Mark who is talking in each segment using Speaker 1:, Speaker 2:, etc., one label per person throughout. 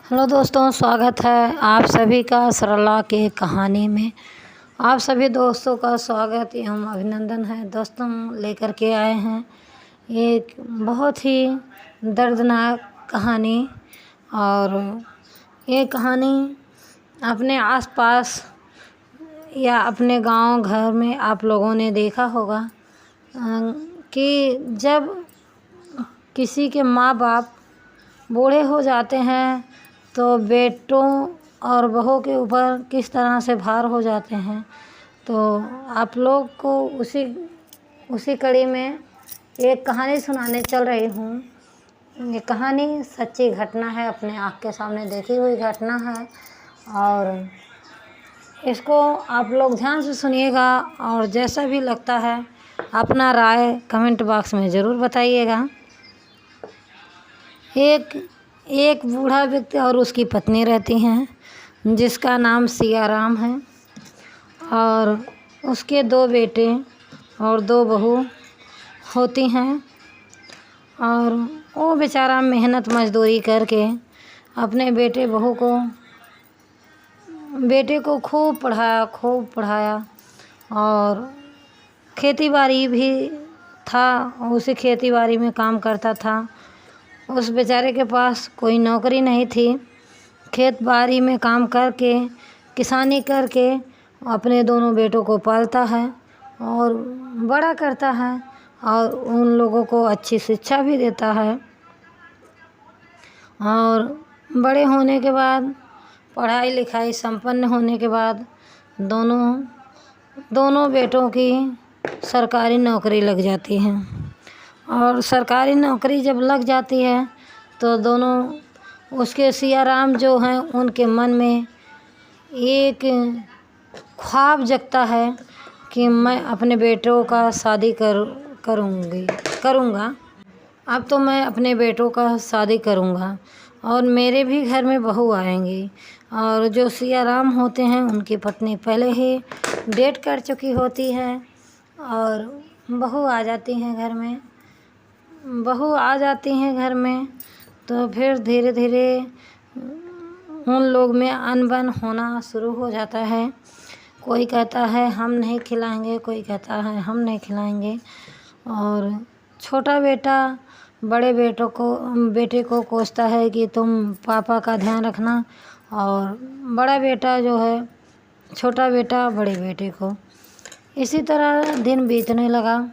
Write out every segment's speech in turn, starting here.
Speaker 1: Hello दोस्तों, स्वागत है आप सभी का सरला के कहानी में। आप सभी दोस्तों का स्वागत एवं अभिनंदन है। दोस्तों, लेकर के आए हैं एक बहुत ही दर्दनाक कहानी। और ये कहानी अपने आसपास या अपने गांव घर में आप लोगों ने देखा होगा कि जब किसी के माँ बाप बूढ़े हो जाते हैं तो बेटों और बहू के ऊपर किस तरह से भार हो जाते हैं। तो आप लोग को उसी कड़ी में एक कहानी सुनाने चल रही हूँ। ये कहानी सच्ची घटना है, अपने आँख के सामने देखी हुई घटना है। और इसको आप लोग ध्यान से सुनिएगा और जैसा भी लगता है अपना राय कमेंट बॉक्स में ज़रूर बताइएगा। एक बूढ़ा व्यक्ति और उसकी पत्नी रहती हैं जिसका नाम सियाराम है। और उसके 2 बेटे और 2 बहू होती हैं। और वो बेचारा मेहनत मजदूरी करके अपने बेटे को खूब पढ़ाया। और खेती बाड़ी भी था, उसे खेती बाड़ी में काम करता था। उस बेचारे के पास कोई नौकरी नहीं थी। खेत बाड़ी में काम करके, किसानी करके अपने दोनों बेटों को पालता है और बड़ा करता है और उन लोगों को अच्छी शिक्षा भी देता है। और बड़े होने के बाद, पढ़ाई लिखाई संपन्न होने के बाद दोनों बेटों की सरकारी नौकरी लग जाती है। और सरकारी नौकरी जब लग जाती है तो दोनों उसके सियाराम जो हैं उनके मन में एक ख्वाब जगता है कि मैं अपने बेटों का शादी करूँगा। अब तो मैं अपने बेटों का शादी करूँगा और मेरे भी घर में बहू आएंगी। और जो सियाराम होते हैं उनकी पत्नी पहले ही डेट कर चुकी होती है और बहू आ जाती हैं घर में। तो फिर धीरे धीरे उन लोग में अनबन होना शुरू हो जाता है। कोई कहता है हम नहीं खिलाएंगे, कोई कहता है हम नहीं खिलाएंगे। और छोटा बेटा बड़े बेटे को कोसता है कि तुम पापा का ध्यान रखना। और बड़ा बेटा जो है, छोटा बेटा बड़े बेटे को। इसी तरह दिन बीतने लगा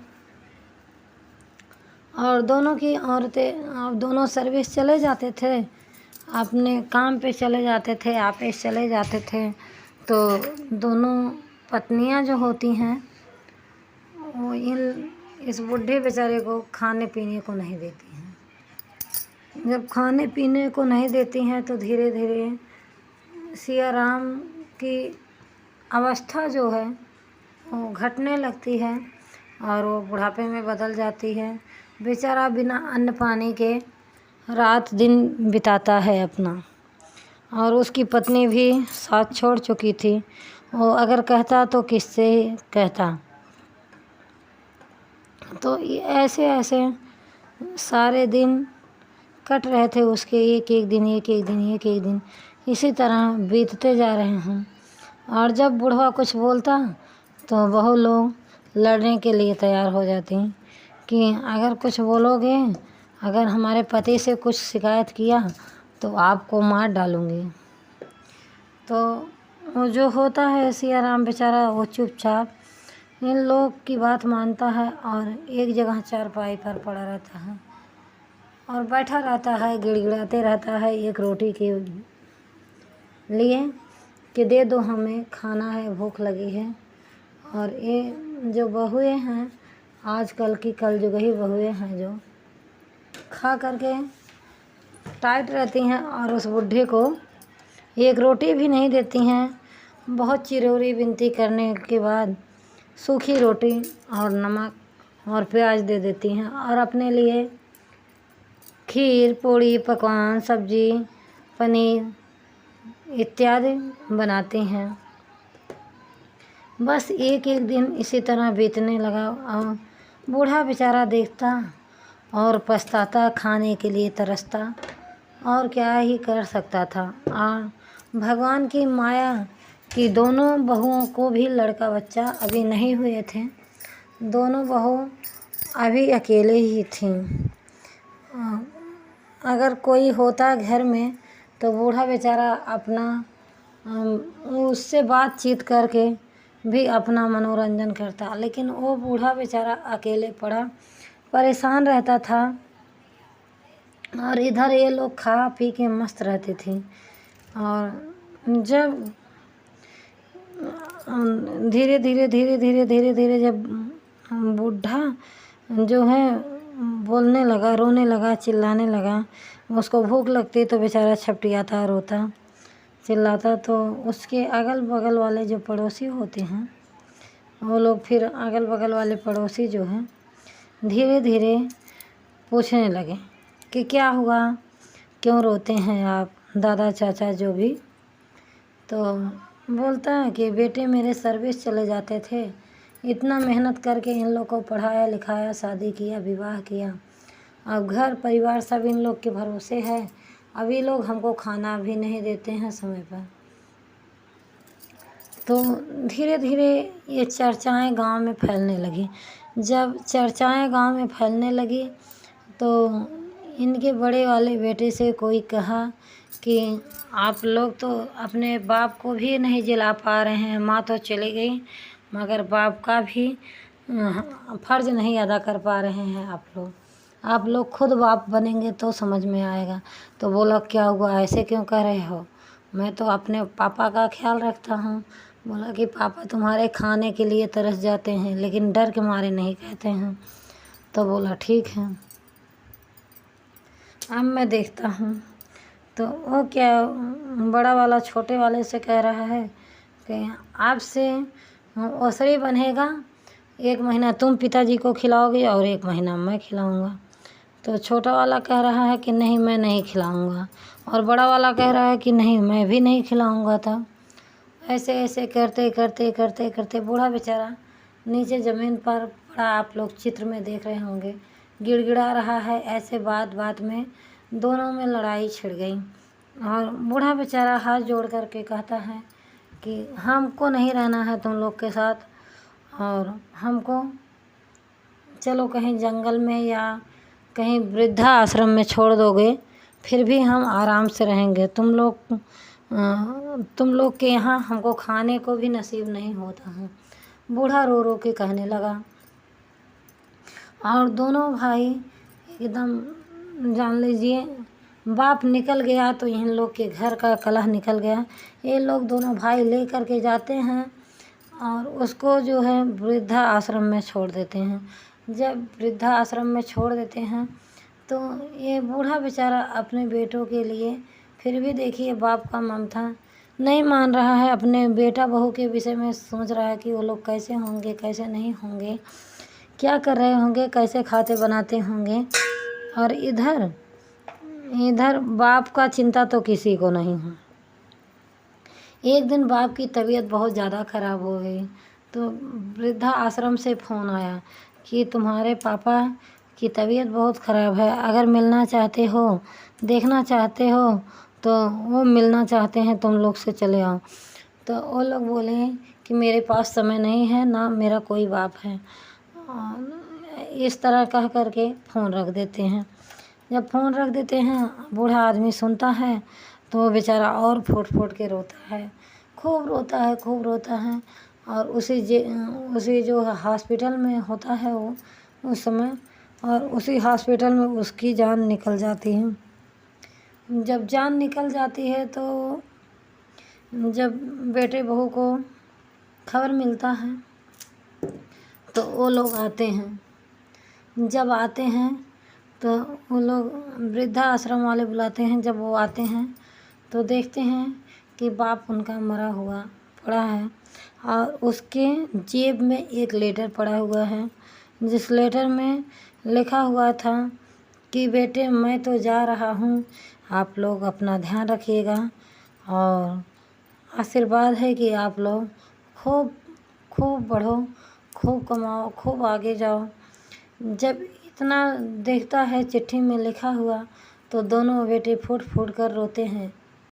Speaker 1: और दोनों की औरतें, अब दोनों सर्विस चले जाते थे, अपने काम पे चले जाते थे, ऑफिस चले जाते थे। तो दोनों पत्नियां जो होती हैं वो इस बूढ़े बेचारे को खाने पीने को नहीं देती हैं। जब खाने पीने को नहीं देती हैं तो धीरे धीरे सियाराम की अवस्था जो है वो घटने लगती है और वो बुढ़ापे में बदल जाती है। बेचारा बिना अन्न पानी के रात दिन बिताता है अपना। और उसकी पत्नी भी साथ छोड़ चुकी थी। वो अगर कहता तो किससे कहता। तो ऐसे सारे दिन कट रहे थे उसके, एक एक दिन इसी तरह बीतते जा रहे हैं। और जब बुढ़वा कुछ बोलता तो बहू लोग लड़ने के लिए तैयार हो जाती कि अगर कुछ बोलोगे, अगर हमारे पति से कुछ शिकायत किया तो आपको मार डालूँगी। तो वो जो होता है सियाराम बेचारा वो चुपचाप इन लोग की बात मानता है और एक जगह चारपाई पर पड़ा रहता है और बैठा रहता है, गिड़गिड़ाते रहता है एक रोटी के लिए कि दे दो, हमें खाना है, भूख लगी है। और ये जो बहुएं हैं, आजकल की कलजुगी बहुएं हैं, जो खा करके टाइट रहती हैं और उस बुढ़े को एक रोटी भी नहीं देती हैं। बहुत चिरौरी विनती करने के बाद सूखी रोटी और नमक और प्याज दे देती हैं और अपने लिए खीर, पूड़ी, पकवान, सब्जी, पनीर इत्यादि बनाती हैं। बस एक एक दिन इसी तरह बीतने लगा और बूढ़ा बेचारा देखता और पछताता, खाने के लिए तरसता और क्या ही कर सकता था। और भगवान की माया कि दोनों बहुओं को भी लड़का बच्चा अभी नहीं हुए थे। दोनों बहू अभी अकेले ही थीं। अगर कोई होता घर में तो बूढ़ा बेचारा अपना उससे बातचीत करके भी अपना मनोरंजन करता, लेकिन वो बूढ़ा बेचारा अकेले पड़ा परेशान रहता था। और इधर ये लोग खा पी के मस्त रहते थे। और जब धीरे धीरे धीरे धीरे धीरे धीरे जब बूढ़ा जो है बोलने लगा, रोने लगा, चिल्लाने लगा, उसको भूख लगती तो बेचारा छपटियाता, रोता, चिल्लाता, तो उसके अगल बगल वाले जो पड़ोसी होते हैं वो लोग, फिर अगल बगल वाले पड़ोसी जो हैं धीरे धीरे पूछने लगे कि क्या हुआ, क्यों रोते हैं आप दादा चाचा जो भी। तो बोलता है कि बेटे मेरे सर्विस चले जाते थे, इतना मेहनत करके इन लोग को पढ़ाया लिखाया, शादी किया, विवाह किया, अब घर परिवार सब इन लोग के भरोसे है, अब ये लोग हमको खाना भी नहीं देते हैं समय पर। तो धीरे धीरे ये चर्चाएं गांव में फैलने लगी। जब चर्चाएं गांव में फैलने लगी तो इनके बड़े वाले बेटे से कोई कहा कि आप लोग तो अपने बाप को भी नहीं जिला पा रहे हैं, माँ तो चली गई मगर बाप का भी फर्ज नहीं अदा कर पा रहे हैं आप लोग खुद बाप बनेंगे तो समझ में आएगा। तो बोला क्या हुआ, ऐसे क्यों कह रहे हो, मैं तो अपने पापा का ख्याल रखता हूँ। बोला कि पापा तुम्हारे खाने के लिए तरस जाते हैं लेकिन डर के मारे नहीं कहते हैं। तो बोला ठीक है, अब मैं देखता हूँ। तो वो क्या बड़ा वाला छोटे वाले से कह रहा है कि आपसे ओसरी बनेगा, 1 महीना तुम पिताजी को खिलाओगे और 1 महीना मैं खिलाऊंगा। तो छोटा वाला कह रहा है कि नहीं मैं नहीं खिलाऊंगा, और बड़ा वाला कह रहा है कि नहीं मैं भी नहीं खिलाऊंगा। था ऐसे ऐसे करते करते करते करते बूढ़ा बेचारा नीचे ज़मीन पर पड़ा, आप लोग चित्र में देख रहे होंगे, गिड़गिड़ा रहा है। ऐसे बात बात में दोनों में लड़ाई छिड़ गई और बूढ़ा बेचारा हाथ जोड़ करके कहता है कि हमको नहीं रहना है तुम लोग के साथ, और हमको चलो कहीं जंगल में या कहीं वृद्धा आश्रम में छोड़ दोगे फिर भी हम आराम से रहेंगे। तुम लोग के यहाँ हमको खाने को भी नसीब नहीं होता है। बूढ़ा रो रो के कहने लगा। और दोनों भाई एकदम जान लीजिए बाप निकल गया तो इन लोग के घर का कलह निकल गया। ये लोग दोनों भाई ले करके जाते हैं और उसको जो है वृद्धा आश्रम में छोड़ देते हैं। जब वृद्धा आश्रम में छोड़ देते हैं तो ये बूढ़ा बेचारा अपने बेटों के लिए फिर भी देखिए बाप का ममता नहीं मान रहा है, अपने बेटा बहू के विषय में सोच रहा है कि वो लोग कैसे होंगे कैसे नहीं होंगे, क्या कर रहे होंगे, कैसे खाते बनाते होंगे। और इधर बाप का चिंता तो किसी को नहीं है। एक दिन बाप की तबीयत बहुत ज़्यादा ख़राब हो गई तो वृद्धा आश्रम से फ़ोन आया कि तुम्हारे पापा की तबीयत बहुत ख़राब है, अगर मिलना चाहते हो, देखना चाहते हो तो वो मिलना चाहते हैं, तुम लोग से चले आओ। तो वो लोग बोले कि मेरे पास समय नहीं है, ना मेरा कोई बाप है। इस तरह कह करके फ़ोन रख देते हैं। जब फ़ोन रख देते हैं बूढ़ा आदमी सुनता है तो वो बेचारा और फूट फूट के रोता है, खूब रोता है, खूब रोता है। और उसी जो हॉस्पिटल में होता है वो उस समय, और उसी हॉस्पिटल में उसकी जान निकल जाती है। जब जान निकल जाती है तो जब बेटे बहू को खबर मिलता है तो वो लोग आते हैं। जब आते हैं तो वो लोग वृद्धा आश्रम वाले बुलाते हैं। जब वो आते हैं तो देखते हैं कि बाप उनका मरा हुआ पड़ा है और उसके जेब में एक लेटर पड़ा हुआ है, जिस लेटर में लिखा हुआ था कि बेटे मैं तो जा रहा हूँ, आप लोग अपना ध्यान रखिएगा और आशीर्वाद है कि आप लोग खूब खूब बढ़ो, खूब कमाओ, खूब आगे जाओ। जब इतना देखता है चिट्ठी में लिखा हुआ तो दोनों बेटे फूट फूट कर रोते हैं।